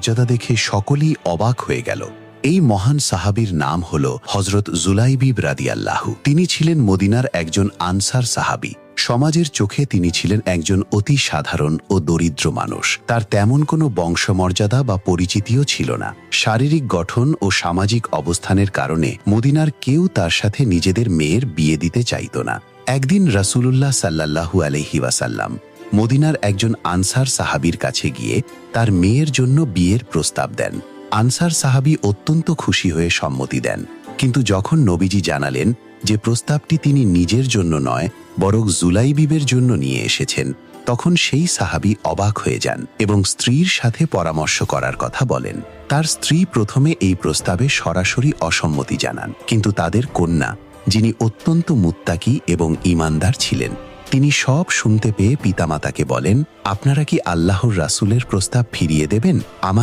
মর্যাদা দেখে সকলেই অবাক হয়ে গেল। এই মহান সাহাবীর নাম হল হযরত জুলাইবিব রাদিয়াল্লাহু। তিনি ছিলেন মদিনার একজন আনসার সাহাবী। সমাজের চোখে তিনি ছিলেন একজন অতি সাধারণ ও দরিদ্র মানুষ। তার তেমন কোনো বংশমর্যাদা বা পরিচিতিও ছিল না। শারীরিক গঠন ও সামাজিক অবস্থানের কারণে মদিনার কেউ তার সাথে নিজেদের মেয়ের বিয়ে দিতে চাইত না। একদিন রাসূলুল্লাহ সাল্লাল্লাহু আলাইহি ওয়াসাল্লাম মদিনার একজন আনসার সাহাবীর কাছে গিয়ে তার মেয়ের জন্য বিয়ের প্রস্তাব দেন। আনসার সাহাবী অত্যন্ত খুশি হয়ে সম্মতি দেন। কিন্তু যখন নবীজি জানালেন যে প্রস্তাবটি তিনি নিজের জন্য নয় বরং জুলাইবিবের জন্য নিয়ে এসেছেন, তখন সেই সাহাবী অবাক হয়ে যান এবং স্ত্রীর সাথে পরামর্শ করার কথা বলেন। তার স্ত্রী প্রথমে এই প্রস্তাবে সরাসরি অসম্মতি জানান, কিন্তু তাদের কন্যা, যিনি অত্যন্ত মুত্তাকি এবং ঈমানদার ছিলেন, তিনি সব শুনতে পেয়ে পিতামাতাকে বলেন, আপনারা কি আল্লাহর রাসূলের প্রস্তাব ফিরিয়ে দেবেন? আমাকে